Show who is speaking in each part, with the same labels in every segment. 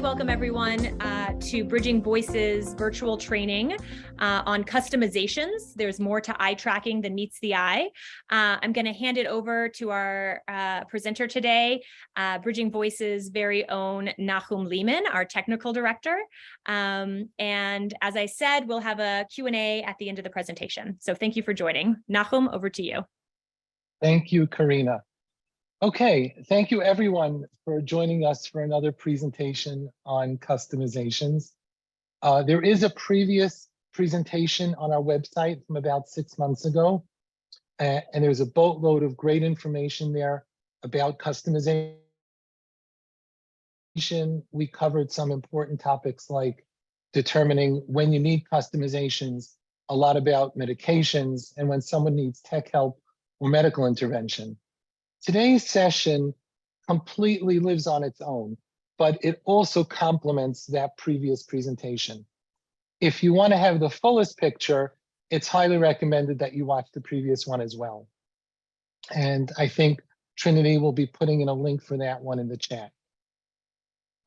Speaker 1: welcome everyone to Bridging Voices virtual training on customizations. There's more to eye tracking than meets the eye. I'm going to hand it over to our presenter today, Bridging Voices' very own Nahum Lehman, our technical director. And as I said, we'll have a Q&A at the end of the presentation. So thank you for joining. Nahum, over to you.
Speaker 2: Thank you, Karina. Okay, thank you everyone for joining us for another presentation on customizations. There is a previous presentation on our website from about 6 months ago, and there's a boatload of great information there about customization. We covered some important topics like determining when you need customizations, a lot about medications, and when someone needs tech help or medical intervention. Today's session completely lives on its own, but it also complements that previous presentation. If you want to have the fullest picture, it's highly recommended that you watch the previous one as well. And I think Trinity will be putting in a link for that one in the chat.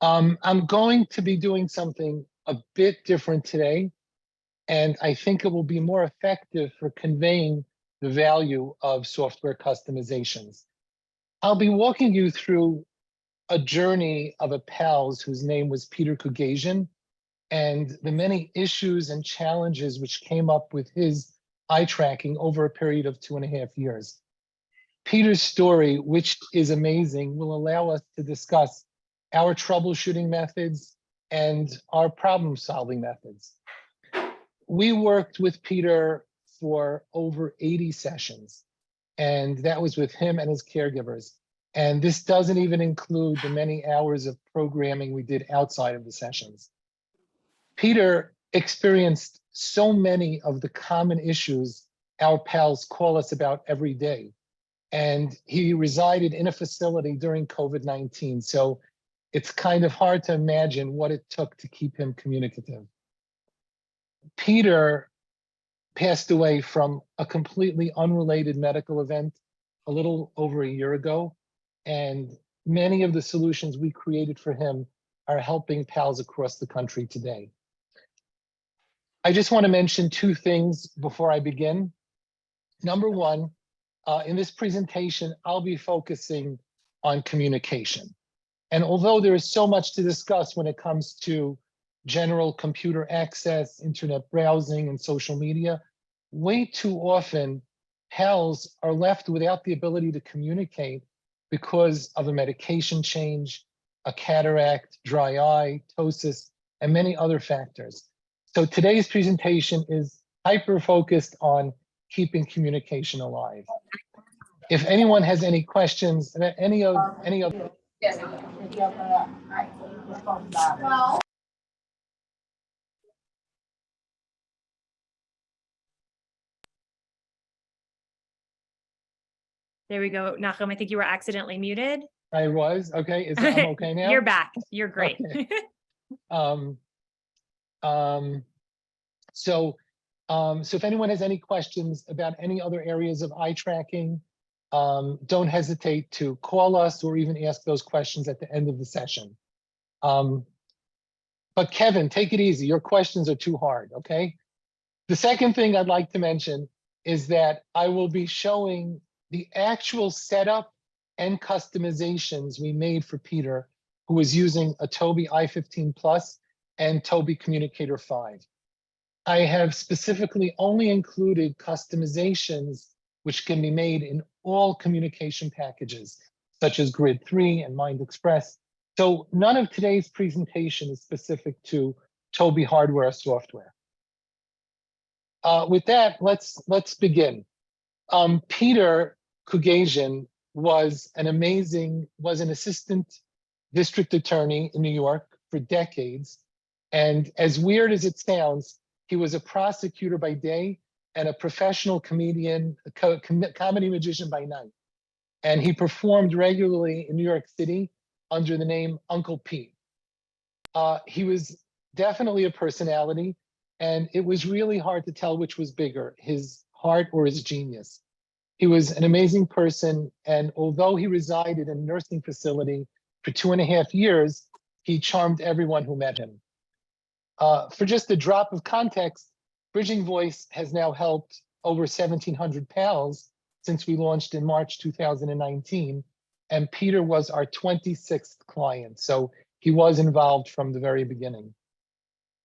Speaker 2: I'm going to be doing something a bit different today, and I think it will be more effective for conveying the value of software customizations. I'll be walking you through a journey of a pals whose name was Peter Kugasian, and the many issues and challenges which came up with his eye tracking over a period of 2.5 years. Peter's story, which is amazing, will allow us to discuss our troubleshooting methods and our problem-solving methods. We worked with Peter for over 80 sessions. And that was with him and his caregivers. And this doesn't even include the many hours of programming we did outside of the sessions. Peter experienced so many of the common issues our pals call us about every day. And he resided in a facility during COVID-19. So it's kind of hard to imagine what it took to keep him communicative. Peter passed away from a completely unrelated medical event a little over a year ago, and many of the solutions we created for him are helping pals across the country today. I just want to mention 2 things before I begin. Number one, in this presentation, I'll be focusing on communication. And although there is so much to discuss when it comes to general computer access, internet browsing, and social media, way too often, pals are left without the ability to communicate because of a medication change, a cataract, dry eye, ptosis, and many other factors. So today's presentation is hyper-focused on keeping communication alive. If anyone has any questions about any of
Speaker 3: Yes.
Speaker 1: There we go. Nahum, I think you were accidentally muted.
Speaker 2: I was, okay, I'm okay now?
Speaker 1: You're back, you're great.
Speaker 2: Okay. So if anyone has any questions about any other areas of eye tracking, don't hesitate to call us or even ask those questions at the end of the session. But Kevin, take it easy. Your questions are too hard, okay? The second thing I'd like to mention is that I will be showing the actual setup and customizations we made for Peter, who was using a Tobii i15 Plus and Tobii Communicator 5. I have specifically only included customizations which can be made in all communication packages, such as Grid 3 and Mind Express. So none of today's presentation is specific to Tobii hardware or software. With that, let's begin. Peter Kugasian was an assistant district attorney in New York for decades. And as weird as it sounds, he was a prosecutor by day and a professional comedian, comedy magician by night. And he performed regularly in New York City under the name Uncle Pete. He was definitely a personality, and it was really hard to tell which was bigger, his heart or his genius. He was an amazing person, and although he resided in a nursing facility for 2.5 years, he charmed everyone who met him. For just a drop of context, Bridging Voice has now helped over 1,700 pals since we launched in March 2019, and Peter was our 26th client, so he was involved from the very beginning.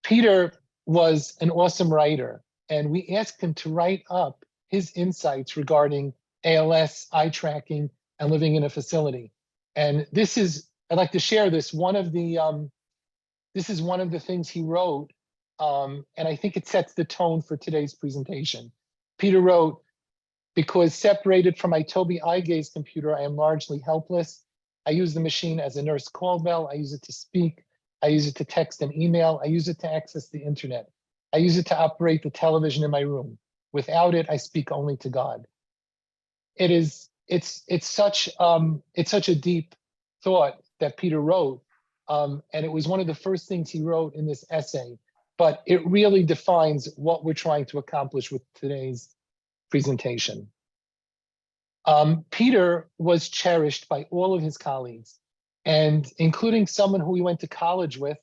Speaker 2: Peter was an awesome writer, and we asked him to write up his insights regarding ALS, eye tracking, and living in a facility. And this is, I'd like to share this, this is one of the things he wrote, and I think it sets the tone for today's presentation. Peter wrote, "Because separated from my Tobii eye gaze computer, I am largely helpless. I use the machine as a nurse call bell. I use it to speak. I use it to text and email. I use it to access the internet. I use it to operate the television in my room. Without it, I speak only to God." It's such a deep thought that Peter wrote, and it was one of the first things he wrote in this essay, but it really defines what we're trying to accomplish with today's presentation. Peter was cherished by all of his colleagues, and including someone who he went to college with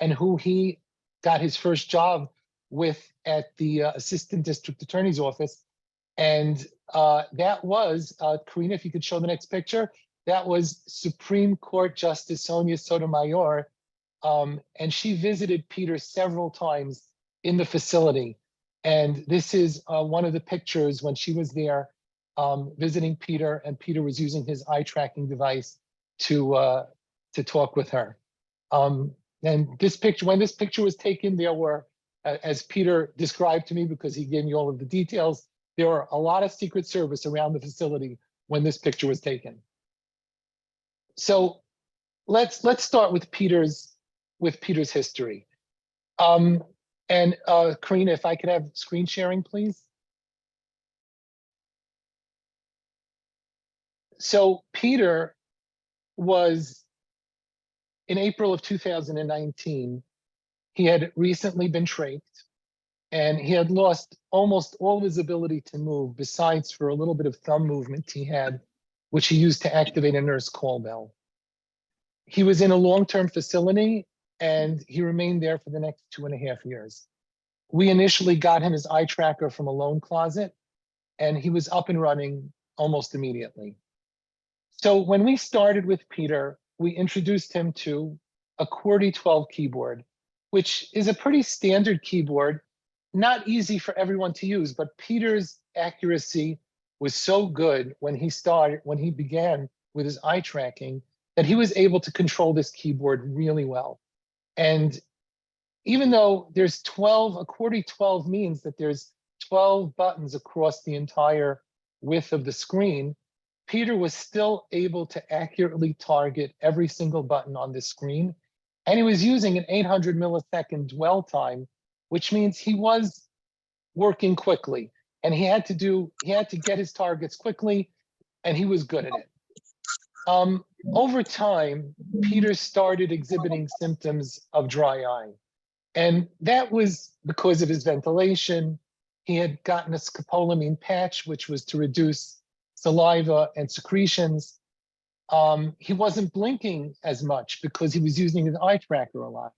Speaker 2: and who he got his first job with at the Assistant District Attorney's Office. And that was, Karina, if you could show the next picture, that was Supreme Court Justice Sonia Sotomayor. And she visited Peter several times in the facility. And this is one of the pictures when she was there visiting Peter, and Peter was using his eye tracking device to talk with her. And this picture, when this picture was taken, there were, as Peter described to me, because he gave me all of the details, there were a lot of Secret Service around the facility when this picture was taken. So let's start with Peter's history. And Karina, if I could have screen sharing, please. So Peter was, in April of 2019, he had recently been trached, and he had lost almost all of his ability to move, besides for a little bit of thumb movement he had, which he used to activate a nurse call bell. He was in a long-term facility, and he remained there for the next 2.5 years. We initially got him his eye tracker from a loan closet, and he was up and running almost immediately. So when we started with Peter, we introduced him to a QWERTY 12 keyboard, which is a pretty standard keyboard, not easy for everyone to use, but Peter's accuracy was so good when he began with his eye tracking, that he was able to control this keyboard really well. And even though there's 12, a QWERTY 12 means that there's 12 buttons across the entire width of the screen, Peter was still able to accurately target every single button on this screen. And he was using an 800 millisecond dwell time, which means he was working quickly, and he had to get his targets quickly, and he was good at it. Over time, Peter started exhibiting symptoms of dry eye, and that was because of his ventilation. He had gotten a scopolamine patch, which was to reduce saliva and secretions. He wasn't blinking as much because he was using his eye tracker a lot.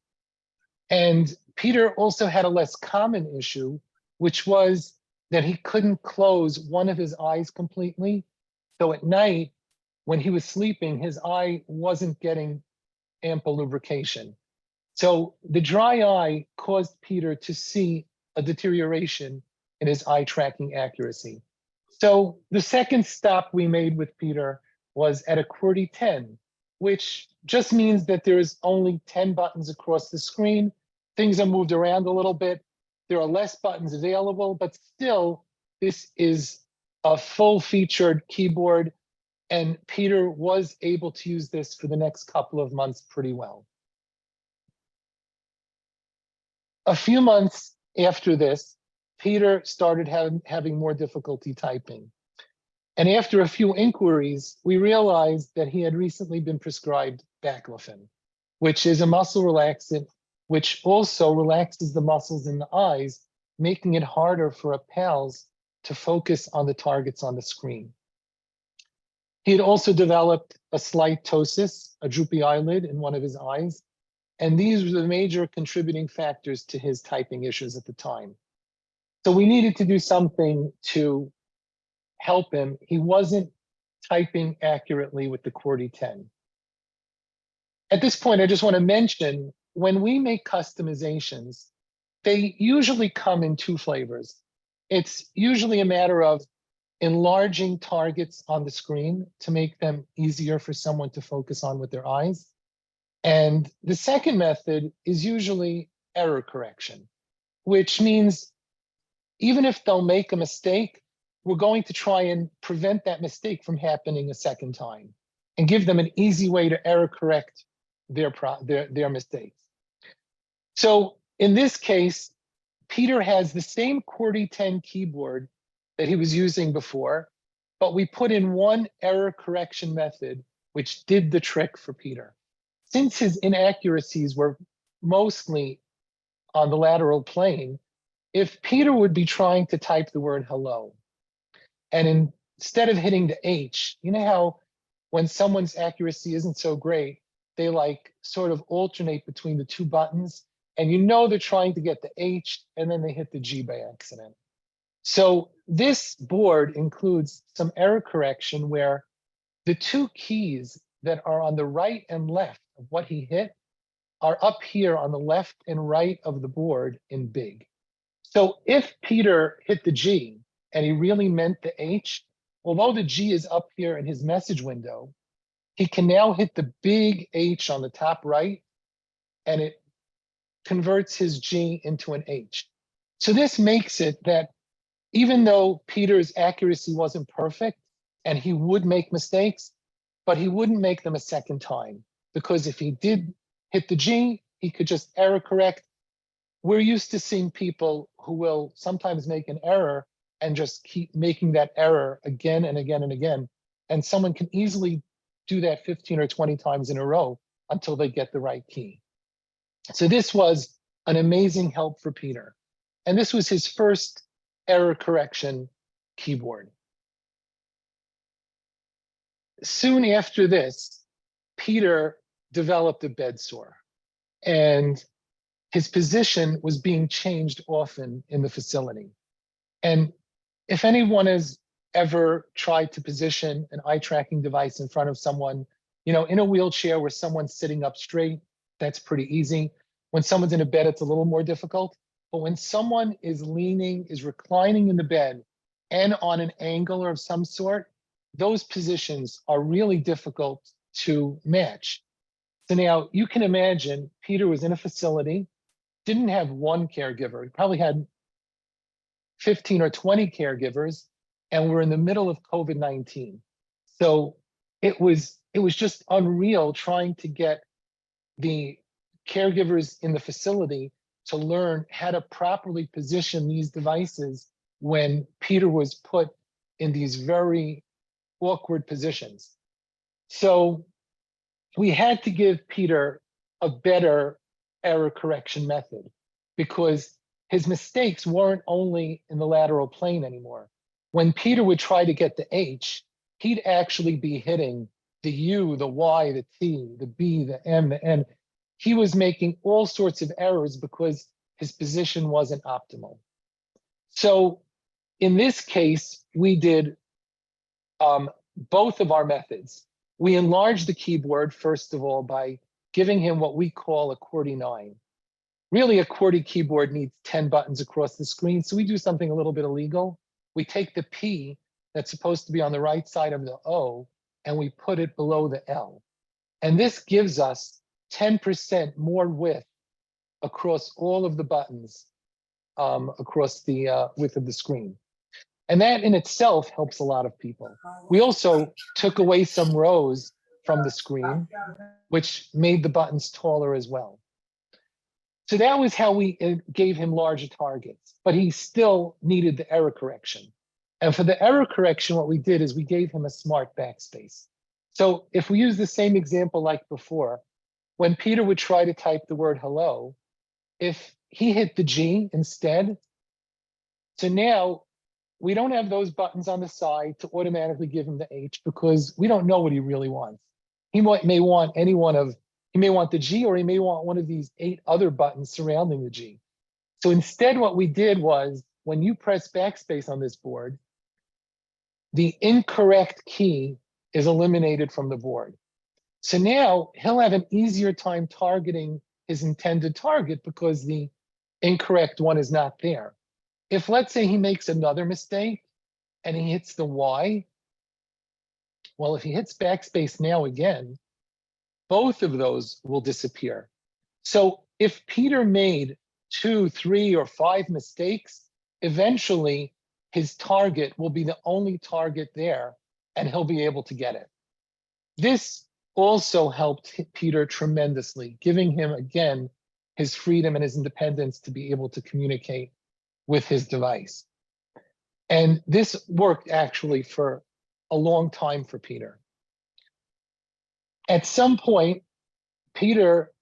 Speaker 2: And Peter also had a less common issue, which was that he couldn't close one of his eyes completely. So at night, when he was sleeping, his eye wasn't getting ample lubrication. So the dry eye caused Peter to see a deterioration in his eye tracking accuracy. So the second stop we made with Peter was at a QWERTY 10, which just means that there is only 10 buttons across the screen. Things are moved around a little bit. There are less buttons available, but still, this is a full-featured keyboard, and Peter was able to use this for the next couple of months pretty well. A few months after this, Peter started having more difficulty typing. And after a few inquiries, we realized that he had recently been prescribed baclofen, which is a muscle relaxant, which also relaxes the muscles in the eyes, making it harder for a pals to focus on the targets on the screen. He had also developed a slight ptosis, a droopy eyelid in one of his eyes, And these were the major contributing factors to his typing issues at the time. So we needed to do something to help him. He wasn't typing accurately with the QWERTY 10. At this point, I just want to mention, when we make customizations, they usually come in two flavors. It's usually a matter of enlarging targets on the screen to make them easier for someone to focus on with their eyes. And the second method is usually error correction, which means even if they'll make a mistake, we're going to try and prevent that mistake from happening a second time and give them an easy way to error correct their mistakes. So in this case, Peter has the same QWERTY 10 keyboard that he was using before, but we put in one error correction method, which did the trick for Peter. Since his inaccuracies were mostly on the lateral plane, if Peter would be trying to type the word hello, and instead of hitting the H, you know how when someone's accuracy isn't so great, they like sort of alternate between the two buttons, and you know they're trying to get the H, and then they hit the G by accident. So this board includes some error correction where the two keys that are on the right and left of what he hit are up here on the left and right of the board in big. So if Peter hit the G and he really meant the H, although the G is up here in his message window, he can now hit the big H on the top right, and it converts his G into an H. So this makes it that even though Peter's accuracy wasn't perfect and he would make mistakes, but he wouldn't make them a second time, because if he did hit the G, he could just error correct. We're used to seeing people who will sometimes make an error and just keep making that error again and again and again. And someone can easily do that 15 or 20 times in a row until they get the right key. So this was an amazing help for Peter. And this was his first error correction keyboard. Soon after this, Peter developed a bed sore, and his position was being changed often in the facility. And if anyone has ever tried to position an eye tracking device in front of someone, you know, in a wheelchair where someone's sitting up straight, that's pretty easy. When someone's in a bed, it's a little more difficult. But when someone is leaning, is reclining in the bed and on an angle of some sort, those positions are really difficult to match. So now you can imagine Peter was in a facility, didn't have one caregiver. He probably had 15 or 20 caregivers, and we're in the middle of COVID-19. So it was just unreal trying to get the caregivers in the facility to learn how to properly position these devices when Peter was put in these very awkward positions. So we had to give Peter a better error correction method, because his mistakes weren't only in the lateral plane anymore. When Peter would try to get the H, he'd actually be hitting the U, the Y, the T, the B, the M, the N. He was making all sorts of errors because his position wasn't optimal. So in this case, we did both of our methods. We enlarged the keyboard, first of all, by giving him what we call a QWERTY 9. Really, a QWERTY keyboard needs 10 buttons across the screen, so we do something a little bit illegal. We take the P that's supposed to be on the right side of the O, and we put it below the L. And this gives us 10% more width across all of the buttons across the width of the screen. And that in itself helps a lot of people. We also took away some rows from the screen, which made the buttons taller as well. So that was how we gave him larger targets, but he still needed the error correction. And for the error correction, what we did is we gave him a smart backspace. So if we use the same example like before, when Peter would try to type the word hello, if he hit the G instead, so now we don't have those buttons on the side to automatically give him the H, because we don't know what he really wants. He may want any one of He may want the G, or he may want one of these 8 other buttons surrounding the G. So instead, what we did was, when you press backspace on this board, the incorrect key is eliminated from the board. So now he'll have an easier time targeting his intended target because the incorrect one is not there. If, let's say, he makes another mistake and he hits the Y, well, if he hits backspace now again, both of those will disappear. So if Peter made 2, 3, or 5 mistakes, eventually his target will be the only target there, and he'll be able to get it. This also helped Peter tremendously, giving him, again, his freedom and his independence to be able to communicate with his device. And this worked actually for a long time for Peter. At some point, Peter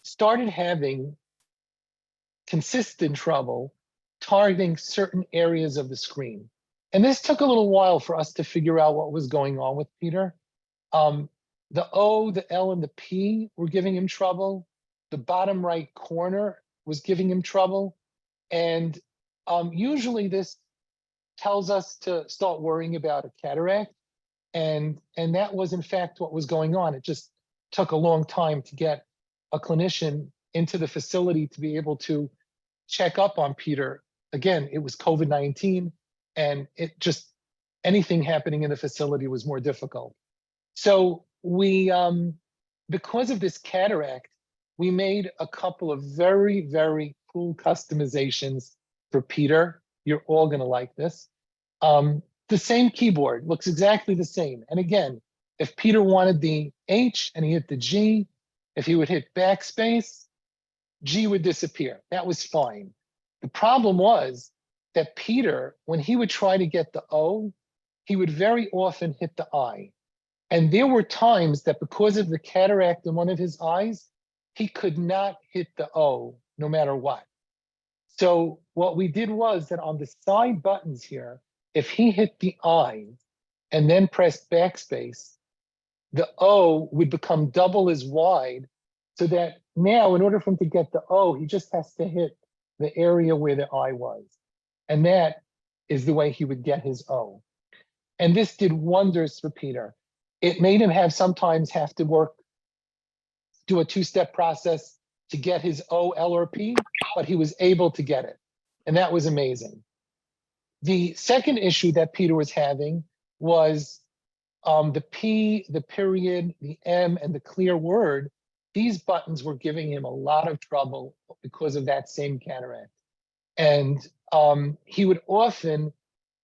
Speaker 2: started having consistent trouble targeting certain areas of the screen. And this took a little while for us to figure out what was going on with Peter. The O, the L, and the P were giving him trouble. The bottom right corner was giving him trouble. And usually this tells us to start worrying about a cataract. And that was, in fact, what was going on. It just took a long time to get a clinician into the facility to be able to check up on Peter. Again, it was COVID-19, and it just, anything happening in the facility was more difficult. So we, because of this cataract, we made a couple of very, very cool customizations for Peter. You're all gonna like this. The same keyboard looks exactly the same. And again, if Peter wanted the H and he hit the G, if he would hit backspace, G would disappear. That was fine. The problem was that Peter, when he would try to get the O, he would very often hit the I. And there were times that because of the cataract in one of his eyes, he could not hit the O no matter what. So what we did was that on the side buttons here, if he hit the I and then pressed backspace, the O would become double as wide, so that now, in order for him to get the O, he just has to hit the area where the I was. And that is the way he would get his O. And this did wonders for Peter. It made him sometimes have to do a 2-step process to get his O, L, or P, but he was able to get it. And that was amazing. The second issue that Peter was having was the P, the period, the M, and the clear word. These buttons were giving him a lot of trouble because of that same cataract. And he would often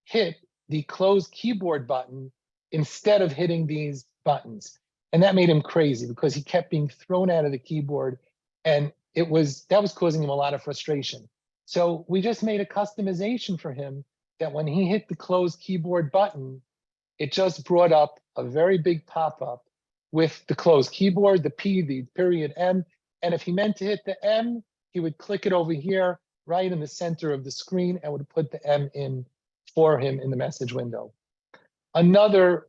Speaker 2: hit the closed keyboard button instead of hitting these buttons. And that made him crazy because he kept being thrown out of the keyboard, and that was causing him a lot of frustration. So we just made a customization for him that when he hit the closed keyboard button, it just brought up a very big pop-up with the closed keyboard, the P, the period, M. And if he meant to hit the M, he would click it over here, right in the center of the screen, and would put the M in for him in the message window. Another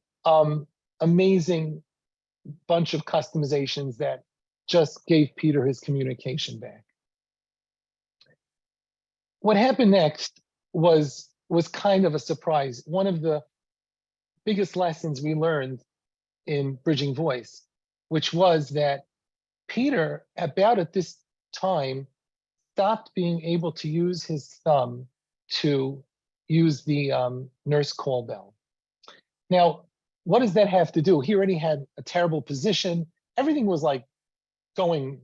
Speaker 2: amazing bunch of customizations that just gave Peter his communication back. What happened next was kind of a surprise. One of the biggest lessons we learned in Bridging Voice, which was that Peter, about at this time, stopped being able to use his thumb to use the nurse call bell. Now, what does that have to do? He already had a terrible position. Everything was like going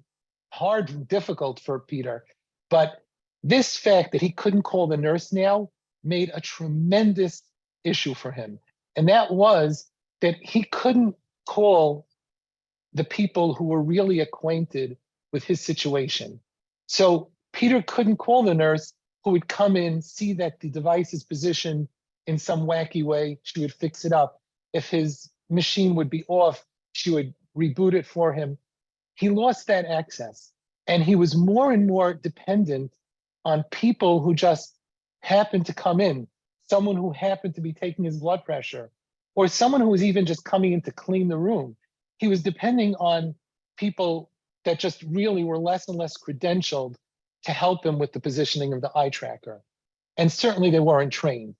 Speaker 2: hard and difficult for Peter. But this fact that he couldn't call the nurse now made a tremendous issue for him. And that was that he couldn't call the people who were really acquainted with his situation. So Peter couldn't call the nurse who would come in, see that the device is positioned in some wacky way, she would fix it up. If his machine would be off, she would reboot it for him. He lost that access, and he was more and more dependent on people who just happened to come in, someone who happened to be taking his blood pressure, or someone who was even just coming in to clean the room. he was depending on people that just really were less and less credentialed to help him with the positioning of the eye tracker. And certainly they weren't trained.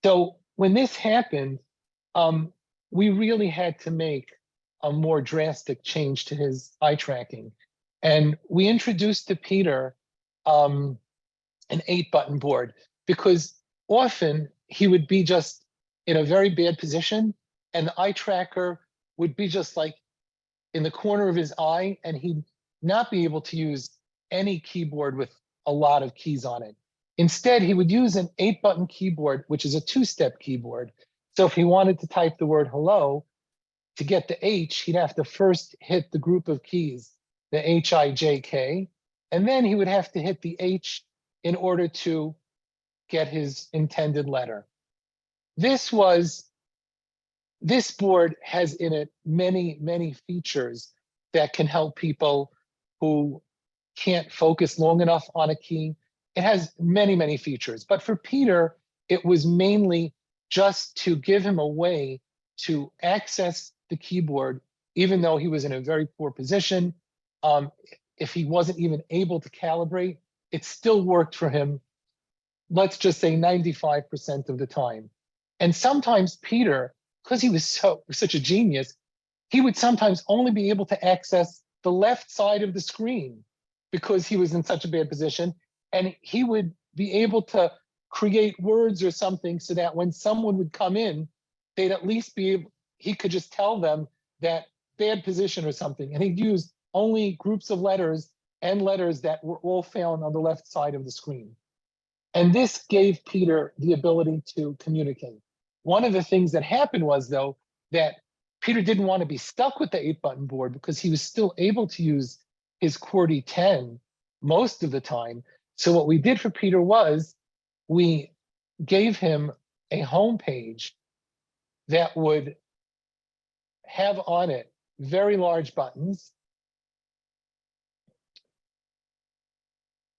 Speaker 2: So when this happened, we really had to make a more drastic change to his eye tracking. And we introduced to Peter an 8-button board, because often he would be just in a very bad position and the eye tracker would be just like in the corner of his eye, and he'd not be able to use any keyboard with a lot of keys on it. Instead, he would use an 8-button keyboard, which is a 2-step keyboard. So if he wanted to type the word hello, to get the H, he'd have to first hit the group of keys, the H-I-J-K, and then he would have to hit the H in order to get his intended letter. This board has in it many, many features that can help people who can't focus long enough on a key. It has many, many features. But for Peter, it was mainly just to give him a way to access the keyboard, even though he was in a very poor position. If he wasn't even able to calibrate, it still worked for him, let's just say 95% of the time. And sometimes Peter, because he was such a genius, he would sometimes only be able to access the left side of the screen because he was in such a bad position. And he would be able to create words or something so that when someone would come in, they'd at least be able, he could just tell them that bad position or something. And he'd use only groups of letters and letters that were all found on the left side of the screen. And this gave Peter the ability to communicate. One of the things that happened was, though, that Peter didn't want to be stuck with the 8-button board because he was still able to use his QWERTY 10 most of the time. So what we did for Peter was we gave him a home page that would have on it very large buttons.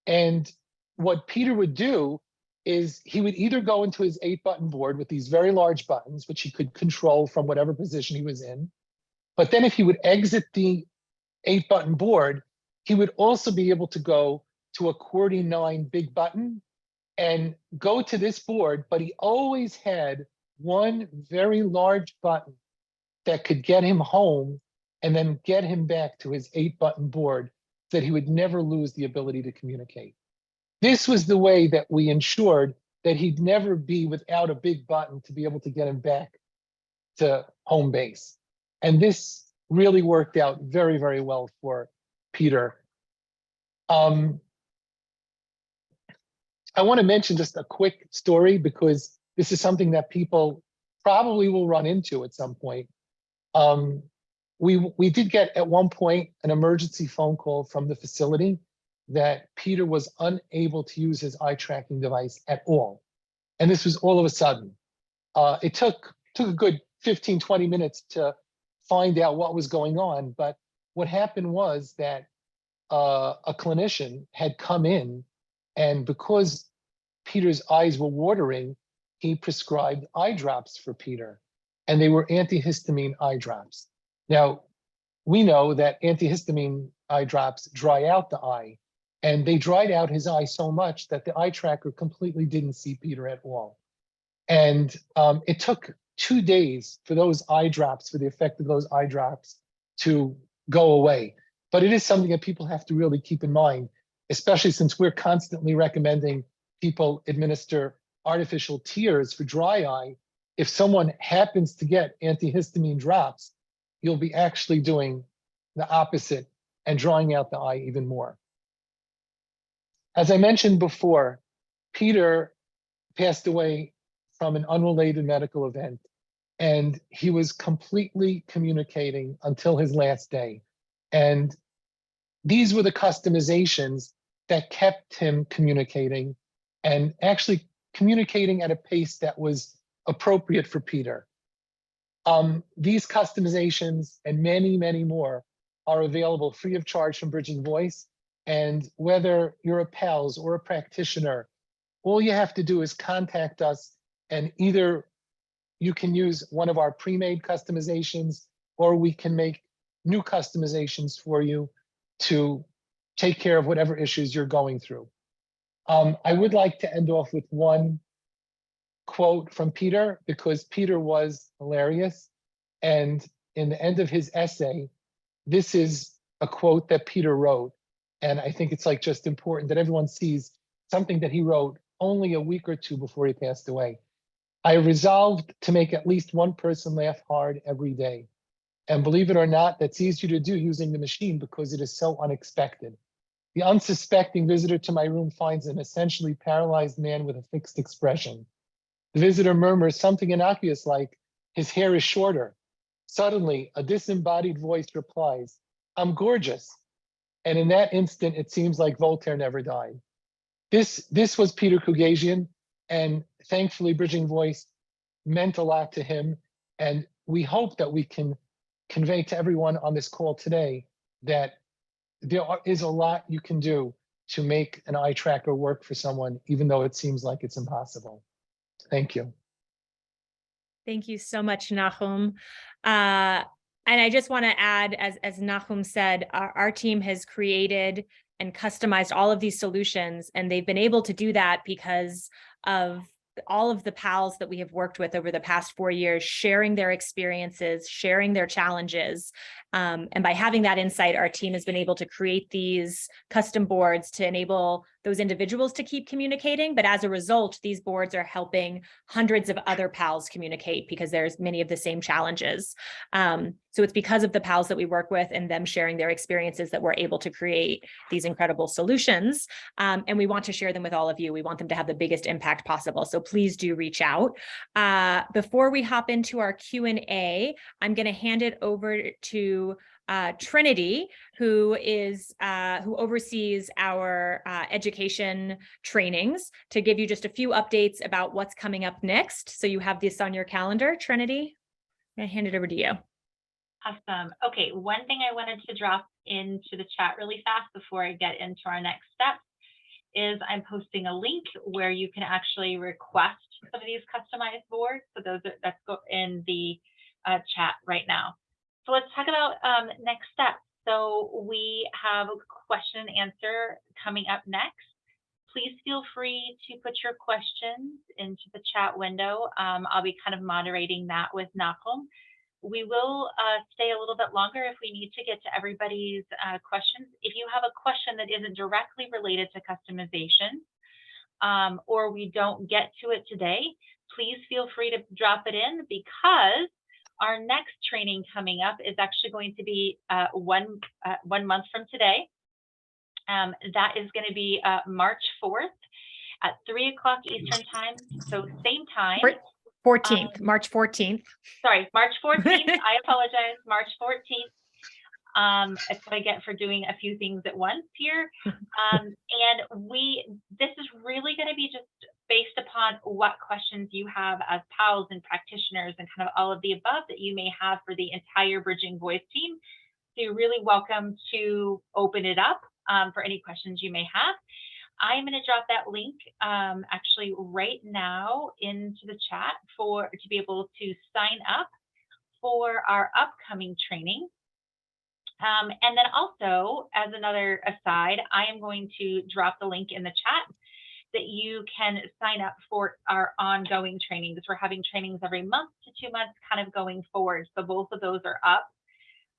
Speaker 2: And what Peter would do is he would either go into his 8-button board with these very large buttons, which he could control from whatever position he was in. But then if he would exit the 8-button board, he would also be able to go to a QWERTY 9 big button and go to this board, but he always had one very large button that could get him home and then get him back to his 8-button board so that he would never lose the ability to communicate. This was the way that we ensured that he'd never be without a big button to be able to get him back to home base. And this really worked out very, very well for Peter. I want to mention just a quick story because this is something that people probably will run into at some point. We did get at one point an emergency phone call from the facility that Peter was unable to use his eye tracking device at all. And this was all of a sudden. It took a good 15, 20 minutes to find out what was going on. But what happened was that a clinician had come in, and because Peter's eyes were watering, he prescribed eye drops for Peter, and they were antihistamine eye drops. Now, we know that antihistamine eye drops dry out the eye, and they dried out his eye so much that the eye tracker completely didn't see Peter at all. And it took 2 days for those eye drops, for the effect of those eye drops to go away. But it is something that people have to really keep in mind, especially since we're constantly recommending people administer artificial tears for dry eye. If someone happens to get antihistamine drops, you'll be actually doing the opposite and drawing out the eye even more. As I mentioned before, Peter passed away from an unrelated medical event, and he was completely communicating until his last day. And these were the customizations that kept him communicating and actually communicating at a pace that was appropriate for Peter. These customizations and many, many more are available free of charge from Bridging Voice. And whether you're a PALS or a practitioner, all you have to do is contact us, and either you can use one of our pre-made customizations, or we can make new customizations for you to take care of whatever issues you're going through. I would like to end off with one quote from Peter, because Peter was hilarious. And in the end of his essay, this is a quote that Peter wrote. And I think it's like just important that everyone sees something that he wrote only a week or two before he passed away. I resolved to make at least one person laugh hard every day. And believe it or not, that's easier to do using the machine because it is so unexpected. The unsuspecting visitor to my room finds an essentially paralyzed man with a fixed expression. The visitor murmurs something innocuous like, "His hair is shorter." Suddenly, a disembodied voice replies, "I'm gorgeous." And in that instant, it seems like Voltaire never died. This was Peter Kugajian, and thankfully, Bridging Voice meant a lot to him. And we hope that we can convey to everyone on this call today that there is a lot you can do to make an eye tracker work for someone, even though it seems like it's impossible. Thank you.
Speaker 1: Thank you so much, Nahum. And I just want to add, as Nahum said, our team has created and customized all of these solutions, and they've been able to do that because of all of the pals that we have worked with over the past 4 years, sharing their experiences, sharing their challenges. And by having that insight, our team has been able to create these custom boards to enable those individuals to keep communicating. But as a result, these boards are helping hundreds of other pals communicate because there's many of the same challenges. So it's because of the pals that we work with and them sharing their experiences that we're able to create these incredible solutions. And we want to share them with all of you. We want them to have the biggest impact possible. So please do reach out. Before we hop into our Q&A, I'm going to hand it over to Trinity, who oversees our education trainings, to give you just a few updates about what's coming up next. So you have this on your calendar. Trinity, I'm going to hand it over to you.
Speaker 3: Awesome. Okay, one thing I wanted to drop into the chat really fast before I get into our next steps is I'm posting a link where you can actually request some of these customized boards. So that's in the chat right now. So let's talk about next steps. So we have a question and answer coming up next. Please feel free to put your questions into the chat window. I'll be kind of moderating that with Nahum. We will stay a little bit longer if we need to get to everybody's questions. If you have a question that isn't directly related to customization, or we don't get to it today, please feel free to drop it in, because our next training coming up is actually going to be 1 month from today. That is going to be March 4th at 3 o'clock Eastern time. So same time.
Speaker 1: 14th, March 14th.
Speaker 3: Sorry, March 14th. I apologize, March 14th. It's what I get for doing a few things at once here. And this is really going to be just based upon what questions you have as pals and practitioners and kind of all of the above that you may have for the entire Bridging Voice team. So you're really welcome to open it up for any questions you may have. I'm going to drop that link actually right now into the chat to be able to sign up for our upcoming training. And then also, as another aside, I am going to drop the link in the chat that you can sign up for our ongoing trainings. We're having trainings every month to 2 months kind of going forward. So both of those are up.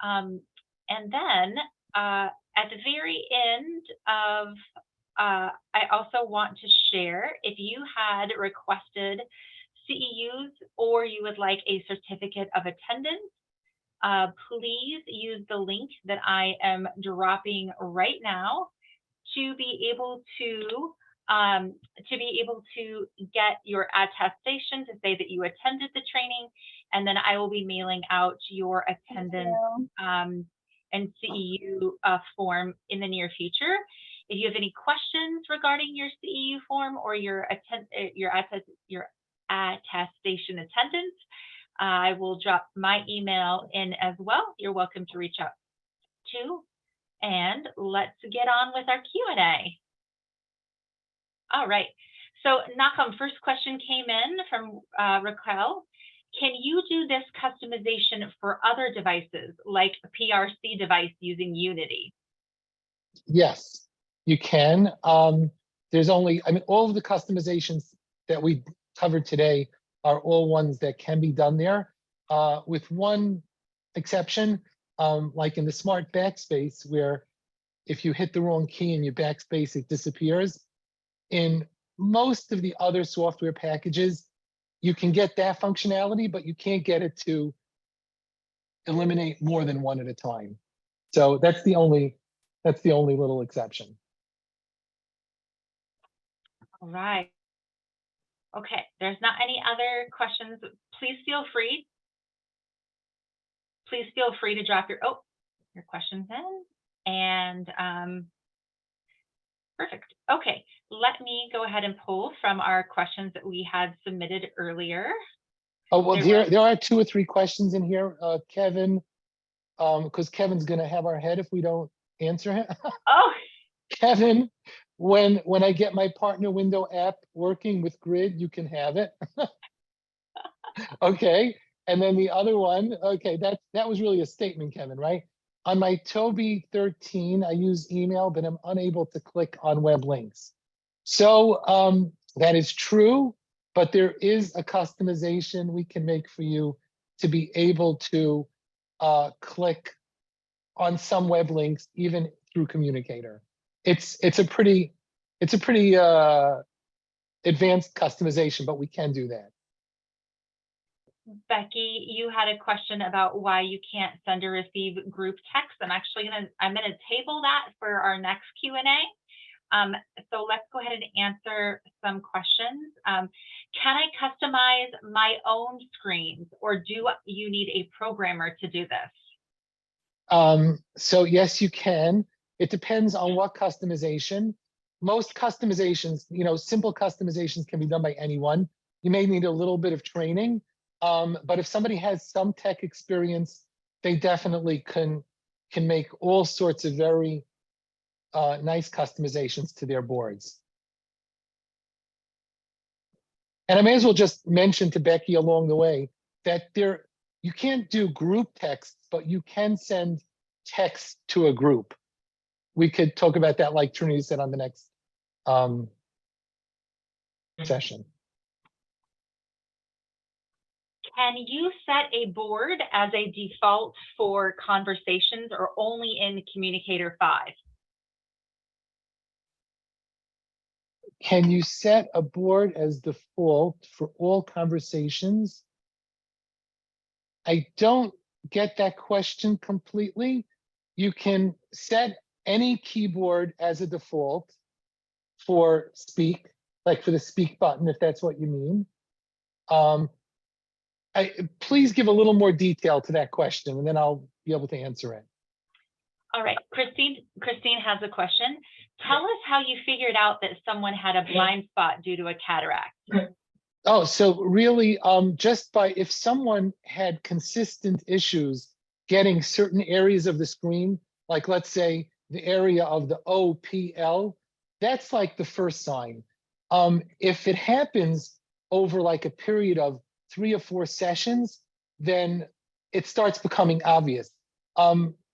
Speaker 3: And then at the very end of I also want to share, if you had requested CEUs or you would like a certificate of attendance, please use the link that I am dropping right now to be able to get your attestation to say that you attended the training, and then I will be mailing out your attendance and CEU form in the near future. If you have any questions regarding your CEU form or your attestation attendance, I will drop my email in as well. You're welcome to reach out to. And let's get on with our Q&A. All right. So Nahum, first question came in from Raquel. Can you do this customization for other devices, like a PRC device using Unity?
Speaker 2: Yes, you can. There's only, I mean, all of the customizations that we covered today are all ones that can be done there, with one exception, like in the smart backspace, where if you hit the wrong key and you backspace, it disappears. In most of the other software packages, you can get that functionality, but you can't get it to eliminate more than one at a time. So that's the only little exception.
Speaker 3: All right. Okay, there's not any other questions. Please feel free. Please feel free to drop your questions in. And perfect. Okay, let me go ahead and pull from our questions that we had submitted earlier.
Speaker 2: Oh, well, there are 2 or 3 questions in here, Kevin, because Kevin's going to have our head if we don't answer him.
Speaker 3: Oh,
Speaker 2: Kevin, when I get my partner window app working with Grid, you can have it. Okay. And then the other one, okay, that was really a statement, Kevin, right? On my Tobii 13, I use email, but I'm unable to click on web links. So that is true, but there is a customization we can make for you to be able to click on some web links, even through Communicator. It's a pretty advanced customization, but we can do that.
Speaker 3: Becky, you had a question about why you can't send or receive group text. I'm gonna table that for our next Q&A. So let's go ahead and answer some questions. Can I customize my own screens, or do you need a programmer to do this?
Speaker 2: So yes, you can. It depends on what customization. Most customizations, simple customizations can be done by anyone. You may need a little bit of training, but if somebody has some tech experience, they definitely can make all sorts of very nice customizations to their boards. And I may as well just mention to Becky along the way that you can't do group text, but you can send text to a group. We could talk about that, like Trinity said, on the next session.
Speaker 3: Can you set a board as a default for conversations, or only in Communicator 5?
Speaker 2: Can you set a board as default for all conversations? I don't get that question completely. You can set any keyboard as a default for speak, like for the speak button, if that's what you mean. Please give a little more detail to that question, and then I'll be able to answer it.
Speaker 3: All right, Christine has a question. Tell us how you figured out that someone had a blind spot due to a cataract.
Speaker 2: Oh, so really, just by, if someone had consistent issues getting certain areas of the screen, like let's say the area of the OPL, that's like the first sign. If it happens over like a period of 3 or 4 sessions, then it starts becoming obvious.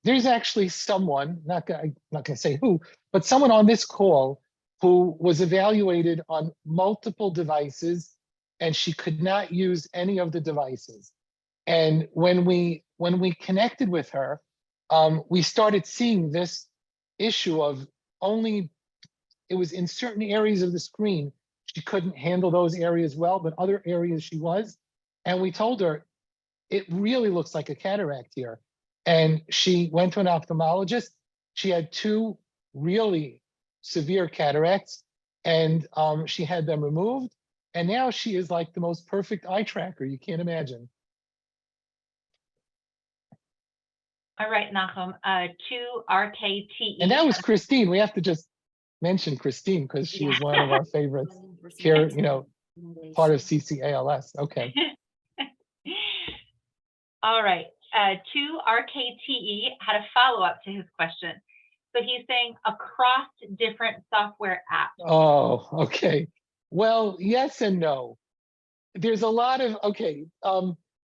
Speaker 2: There's actually someone, I'm not gonna say who, but someone on this call who was evaluated on multiple devices, and she could not use any of the devices. And when we connected with her, we started seeing this issue of it was in certain areas of the screen, she couldn't handle those areas well, but other areas she was. And we told her, it really looks like a cataract here. And she went to an ophthalmologist. She had 2 really severe cataracts, and she had them removed. And now she is like the most perfect eye tracker you can't imagine.
Speaker 3: All right, Nahum, 2RKTE.
Speaker 2: And that was Christine. We have to just mention Christine because she was one of our favorites here, part of CCALS. Okay.
Speaker 3: All right, 2RKTE had a follow-up to his question. So he's saying across different software apps.
Speaker 2: Oh, okay. Well, yes and no. There's a lot of,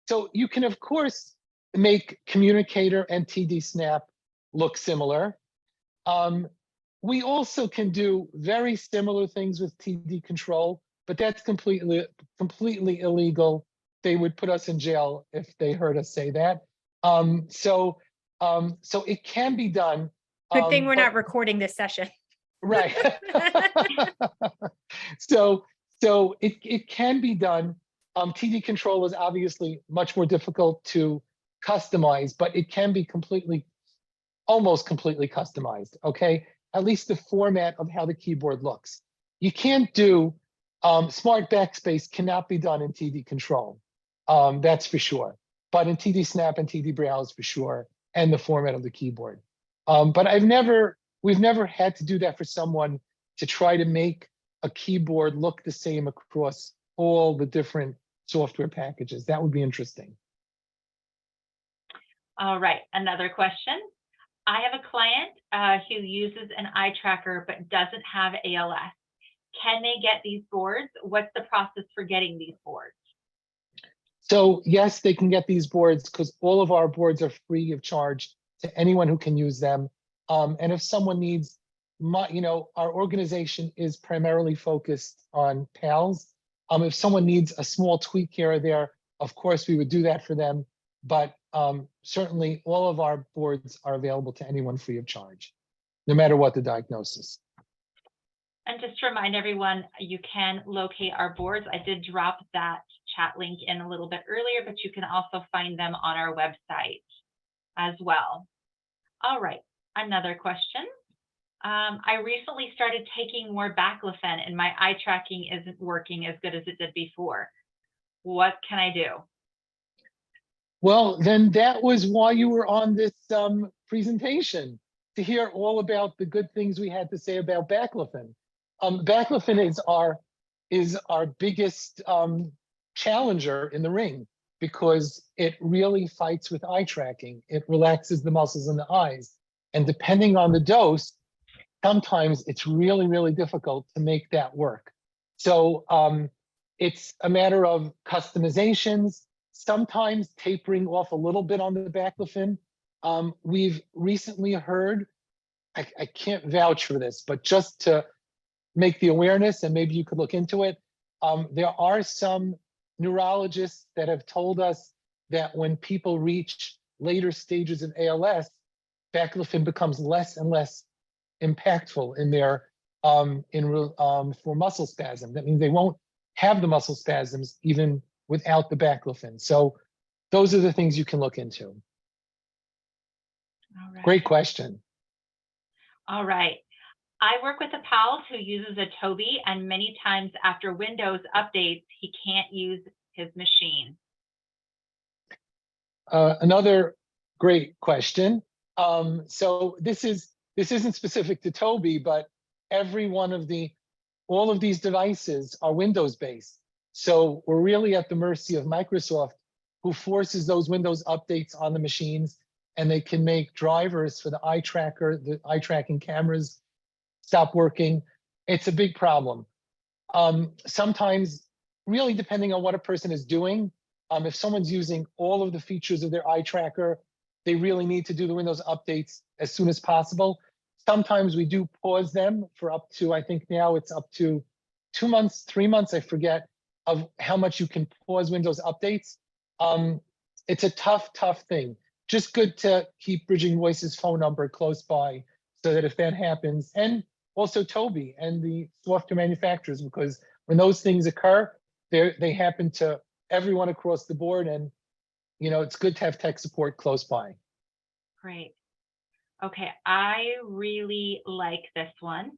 Speaker 2: So you can, of course, make Communicator and TD Snap look similar. We also can do very similar things with TD Control, but that's completely illegal. They would put us in jail if they heard us say that. So it can be done.
Speaker 1: Good thing we're not recording this session.
Speaker 2: Right. So it can be done. TD Control is obviously much more difficult to customize, but it can be almost completely customized, okay? At least the format of how the keyboard looks. You can't do, Smart Backspace cannot be done in TD Control. That's for sure. But in TD Snap and TD Browse for sure, and the format of the keyboard. But we've never had to do that for someone to try to make a keyboard look the same across all the different software packages. That would be interesting.
Speaker 3: All right, another question. I have a client who uses an eye tracker but doesn't have ALS. Can they get these boards? What's the process for getting these boards?
Speaker 2: So yes, they can get these boards because all of our boards are free of charge to anyone who can use them. And if someone needs, our organization is primarily focused on PALS. If someone needs a small tweak here or there, of course we would do that for them. But certainly all of our boards are available to anyone free of charge, no matter what the diagnosis.
Speaker 3: And just to remind everyone, you can locate our boards. I did drop that chat link in a little bit earlier, but you can also find them on our website as well. All right, another question. I recently started taking more baclofen and my eye tracking isn't working as good as it did before. What can I do?
Speaker 2: Well, then that was why you were on this presentation, to hear all about the good things we had to say about baclofen. Baclofen is our biggest challenger in the ring because it really fights with eye tracking. It relaxes the muscles in the eyes. And depending on the dose, sometimes it's really, really difficult to make that work. So it's a matter of customizations, sometimes tapering off a little bit on the baclofen. We've recently heard, I can't vouch for this, but just to make the awareness, and maybe you could look into it, there are some neurologists that have told us that when people reach later stages of ALS, baclofen becomes less and less impactful in their for muscle spasm. That means they won't have the muscle spasms even without the baclofen. So those are the things you can look into.
Speaker 3: All right.
Speaker 2: Great question.
Speaker 3: All right. I work with a pal who uses a Tobii, and many times after Windows updates, he can't use his machine.
Speaker 2: Another great question. So this isn't specific to Tobii, but all of these devices are Windows based. So we're really at the mercy of Microsoft, who forces those Windows updates on the machines, and they can make drivers for the eye tracking cameras stop working. It's a big problem. Sometimes, really depending on what a person is doing, if someone's using all of the features of their eye tracker, they really need to do the Windows updates as soon as possible. Sometimes we do pause them for up to, I think now it's up to 2 months, 3 months, I forget, of how much you can pause Windows updates. It's a tough thing. Just good to keep Bridging Voice's phone number close by so that if that happens, and also Tobii and the software manufacturers, because when those things occur, they happen to everyone across the board, and it's good to have tech support close by.
Speaker 3: Great. Okay, I really like this one.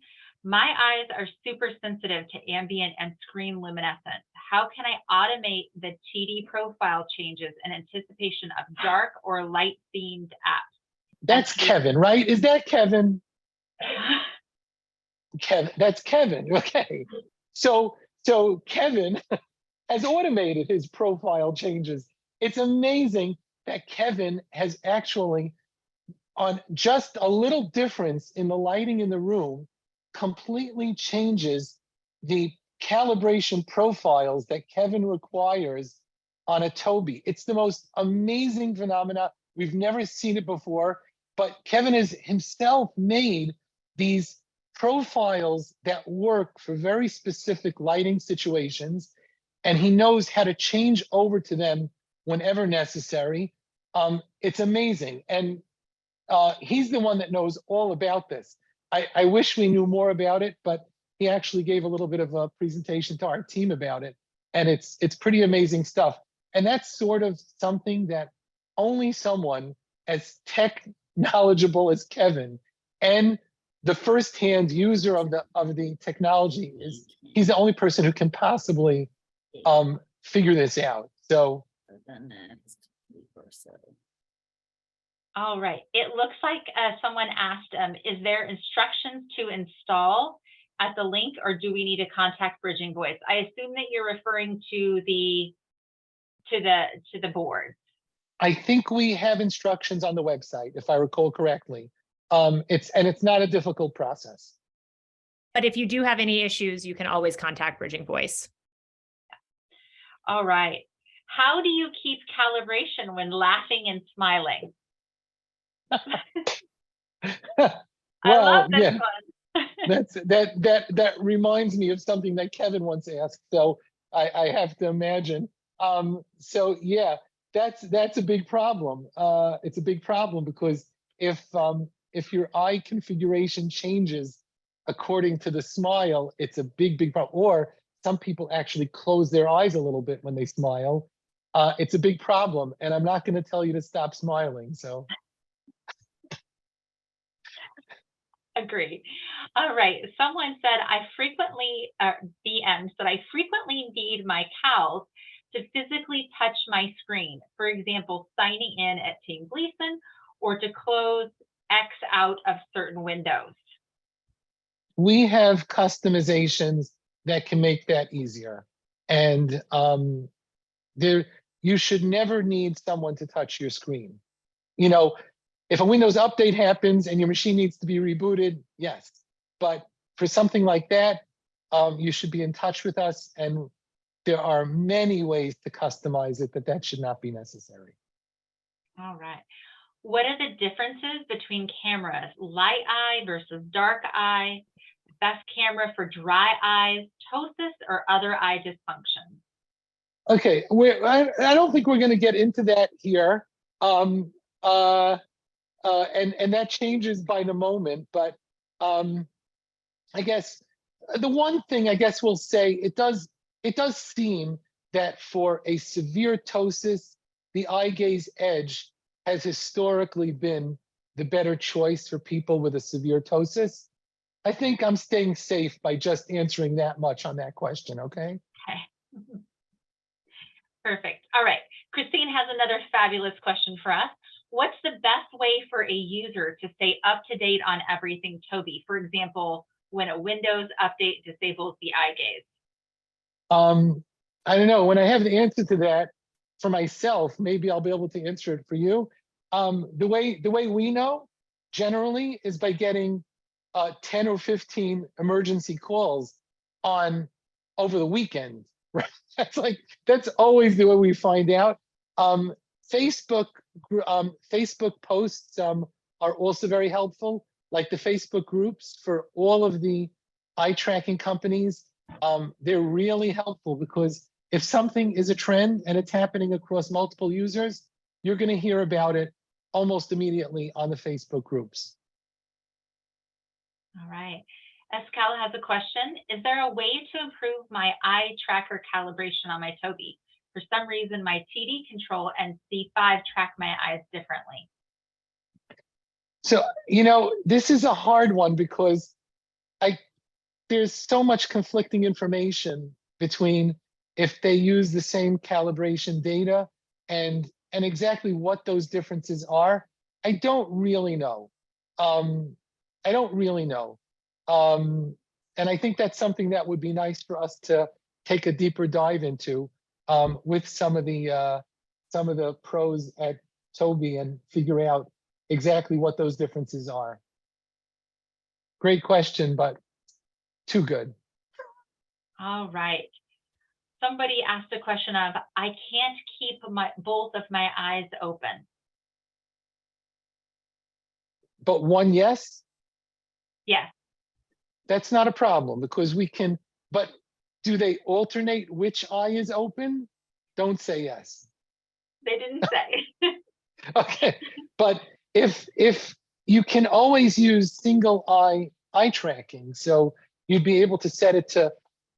Speaker 3: My eyes are super sensitive to ambient and screen luminescence. How can I automate the TD profile changes in anticipation of dark or light themed apps?
Speaker 2: That's Kevin, right? Is that Kevin? Kevin, that's Kevin. Okay. So Kevin has automated his profile changes. It's amazing that Kevin has actually, on just a little difference in the lighting in the room, completely changes the calibration profiles that Kevin requires on a Tobii. It's the most amazing phenomena. We've never seen it before, but Kevin has himself made these profiles that work for very specific lighting situations, and he knows how to change over to them whenever necessary. It's amazing. And he's the one that knows all about this. I wish we knew more about it, but he actually gave a little bit of a presentation to our team about it. And it's pretty amazing stuff. And that's sort of something that only someone as tech knowledgeable as Kevin and the firsthand user of the technology he's the only person who can possibly figure this out. So
Speaker 4: the next week or so.
Speaker 3: All right. It looks like someone asked, is there instructions to install at the link, or do we need to contact Bridging Voice? I assume that you're referring to the board.
Speaker 2: I think we have instructions on the website, if I recall correctly. It's not a difficult process.
Speaker 1: But if you do have any issues, you can always contact Bridging Voice.
Speaker 3: All right. How do you keep calibration when laughing and smiling? I love this one.
Speaker 2: That reminds me of something that Kevin once asked. So I have to imagine. So yeah, that's a big problem. It's a big problem because if your eye configuration changes according to the smile, it's a big problem. Or some people actually close their eyes a little bit when they smile. It's a big problem, and I'm not going to tell you to stop smiling. So.
Speaker 3: Agree. All right. Someone said, I frequently need my cows to physically touch my screen. For example, signing in at Team Gleason or to close X out of certain windows.
Speaker 2: We have customizations that can make that easier. And you should never need someone to touch your screen. You know, if a Windows update happens and your machine needs to be rebooted, yes. But for something like that, you should be in touch with us. And there are many ways to customize it, but that should not be necessary.
Speaker 3: All right. What are the differences between cameras, light eye versus dark eye, best camera for dry eyes, ptosis, or other eye dysfunction?
Speaker 2: Okay, I don't think we're going to get into that here. And that changes by the moment, but I guess the one thing I guess we'll say, it does seem that for a severe ptosis, the eye gaze edge has historically been the better choice for people with a severe ptosis. I think I'm staying safe by just answering that much on that question, okay?
Speaker 3: Okay. Perfect. All right. Christine has another fabulous question for us. What's the best way for a user to stay up to date on everything Tobii? For example, when a Windows update disables the eye gaze?
Speaker 2: I don't know. When I have the answer to that for myself, maybe I'll be able to answer it for you. The way we know generally is by getting 10 or 15 emergency calls over the weekend. Right? That's always the way we find out. Facebook posts are also very helpful, like the Facebook groups for all of the eye tracking companies. They're really helpful because if something is a trend and it's happening across multiple users, you're going to hear about it almost immediately on the Facebook groups.
Speaker 3: All right. Escal has a question. Is there a way to improve my eye tracker calibration on my Tobii? For some reason, my TD control and C5 track my eyes differently.
Speaker 2: So, you know, this is a hard one because there's so much conflicting information between if they use the same calibration data and exactly what those differences are. I don't really know. I don't really know. And I think that's something that would be nice for us to take a deeper dive into with some of the pros at Tobii and figure out exactly what those differences are. Great question, but too good.
Speaker 3: All right. somebody asked a question of, I can't keep both of my eyes open.
Speaker 2: But one yes,
Speaker 3: Yes,
Speaker 2: that's not a problem because we can, but do they alternate which eye is open? Don't say yes.
Speaker 3: they didn't say.
Speaker 2: Okay, but if you can always use single eye tracking, so you'd be able to set it to,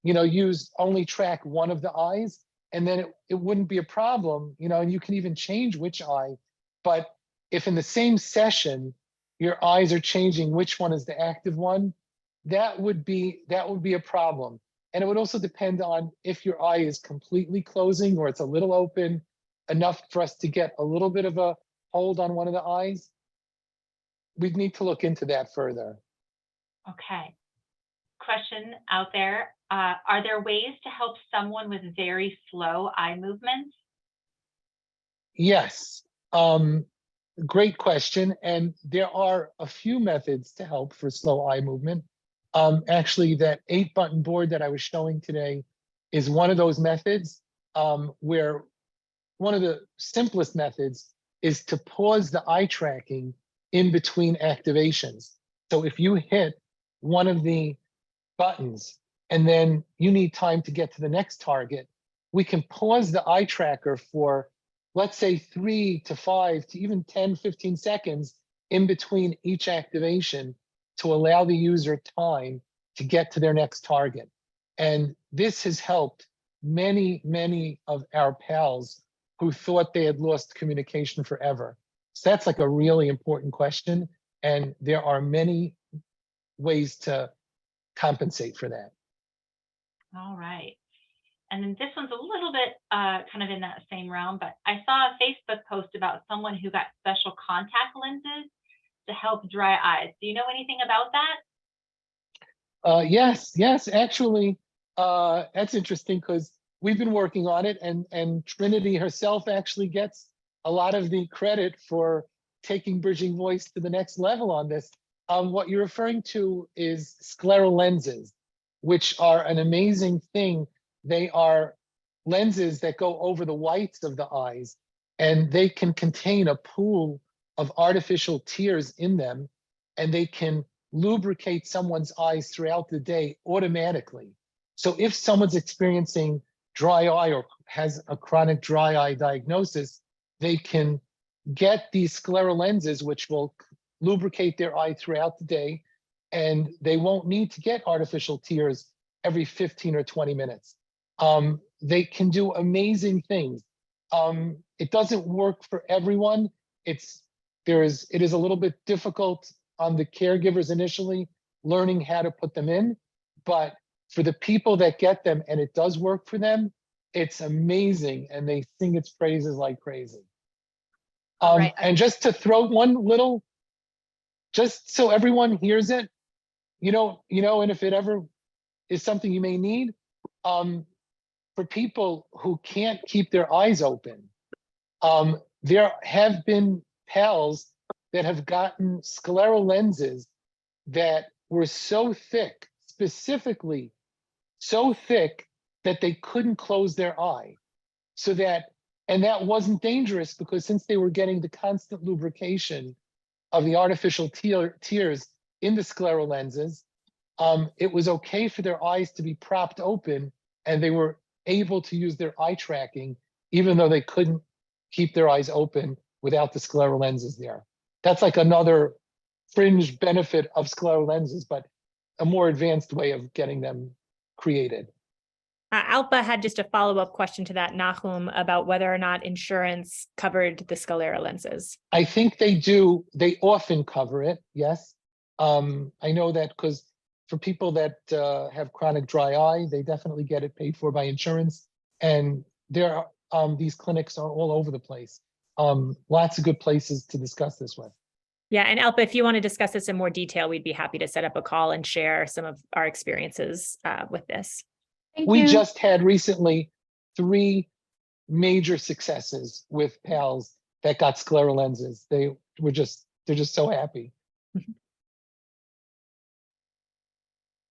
Speaker 2: use only track one of the eyes, and then it wouldn't be a problem, and you can even change which eye. But if in the same session your eyes are changing which one is the active one, that would be a problem. And it would also depend on if your eye is completely closing or it's a little open, enough for us to get a little bit of a hold on one of the eyes. We'd need to look into that further.
Speaker 3: Okay. Question out there. Are there ways to help someone with very slow eye movements?
Speaker 2: Yes. Great question. And there are a few methods to help for slow eye movement. Actually, that 8-button board that I was showing today is one of those methods, where one of the simplest methods is to pause the eye tracking in between activations. So if you hit one of the buttons and then you need time to get to the next target, we can pause the eye tracker for, let's say, 3 to 5 to even 10, 15 seconds in between each activation to allow the user time to get to their next target. And this has helped many, many of our pals who thought they had lost communication forever. So that's like a really important question. And there are many ways to compensate for that.
Speaker 3: All right. And then this one's a little bit kind of in that same realm, but I saw a Facebook post about someone who got special contact lenses to help dry eyes. Do you know anything about that?
Speaker 2: Yes, actually, that's interesting because we've been working on it, and Trinity herself actually gets a lot of the credit for taking Bridging Voice to the next level on this. What you're referring to is scleral lenses, which are an amazing thing. They are lenses that go over the whites of the eyes, and they can contain a pool of artificial tears in them, and they can lubricate someone's eyes throughout the day automatically. So if someone's experiencing dry eye or has a chronic dry eye diagnosis, they can get these scleral lenses, which will lubricate their eye throughout the day, and they won't need to get artificial tears every 15 or 20 minutes. They can do amazing things. It doesn't work for everyone. It is a little bit difficult on the caregivers initially learning how to put them in, but for the people that get them and it does work for them, it's amazing, and they sing its praises like crazy.
Speaker 5: Right.
Speaker 2: And just to throw one little, just so everyone hears it, and if it ever is something you may need, for people who can't keep their eyes open, there have been pals that have gotten scleral lenses that were so thick, specifically so thick that they couldn't close their eye. And that wasn't dangerous because since they were getting the constant lubrication of the artificial tears in the scleral lenses, it was okay for their eyes to be propped open, and they were able to use their eye tracking even though they couldn't keep their eyes open without the scleral lenses there. That's like another fringe benefit of scleral lenses, but a more advanced way of getting them created.
Speaker 1: Alpa had just a follow-up question to that, Nahum, about whether or not insurance covered the sclera lenses.
Speaker 2: I think they do. They often cover it, yes. I know that because for people that have chronic dry eye, they definitely get it paid for by insurance. And there are, these clinics are all over the place. Lots of good places to discuss this with.
Speaker 1: Yeah, and Alpa, if you want to discuss this in more detail, we'd be happy to set up a call and share some of our experiences with this.
Speaker 2: We just had recently 3 major successes with pals that got scleral lenses. They're just so happy.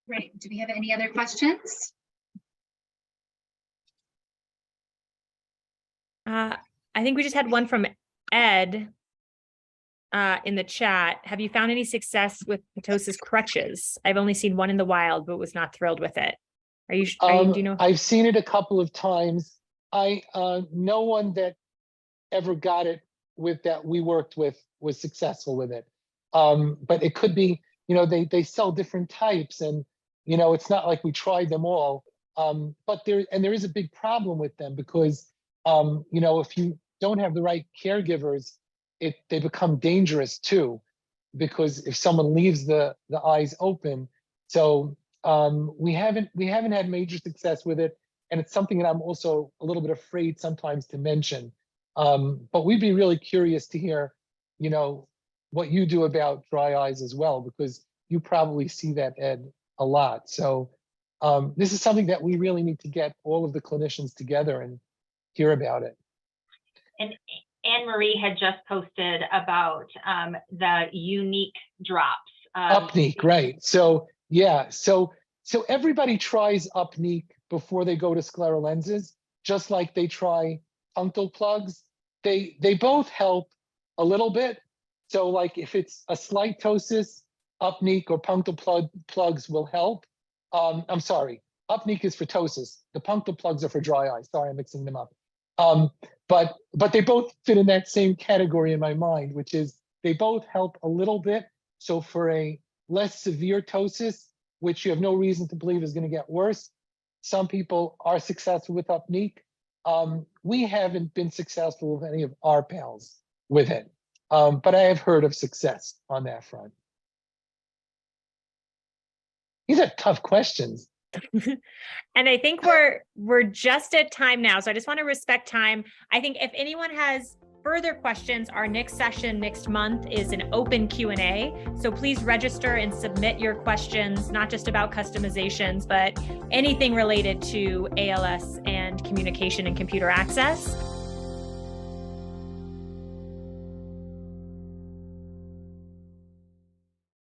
Speaker 5: Great. Do we have any other questions?
Speaker 1: I think we just had one from Ed in the chat. Have you found any success with ptosis crutches? I've only seen one in the wild, but was not thrilled with it. Do you know?
Speaker 2: I've seen it a couple of times. No one that ever got it with that we worked with was successful with it. But it could be, they sell different types, and it's not like we tried them all. But there is a big problem with them because if you don't have the right caregivers, they become dangerous too, because if someone leaves the eyes open. So we haven't had major success with it, and it's something that I'm also a little bit afraid sometimes to mention. But we'd be really curious to hear, what you do about dry eyes as well, because you probably see that, Ed, a lot. So this is something that we really need to get all of the clinicians together and hear about it.
Speaker 3: And Anne-Marie had just posted about the unique drops.
Speaker 2: Upneek, right. So yeah, so everybody tries Upneek before they go to scleral lenses, just like they try punctal plugs. They both help a little bit. So like if it's a slight ptosis, Upneek or punctal plugs will help. I'm sorry, Upneek is for ptosis. The punctal plugs are for dry eye. Sorry, I'm mixing them up. But they both fit in that same category in my mind, which is they both help a little bit. So for a less severe ptosis, which you have no reason to believe is going to get worse, some people are successful with Upneek. We haven't been successful with any of our pals with it, but I have heard of success on that front. These are tough questions.
Speaker 1: And I think we're just at time now. So I just want to respect time. I think if anyone has further questions, our next session next month is an open Q&A. So please register and submit your questions, not just about customizations, but anything related to ALS and communication and computer access.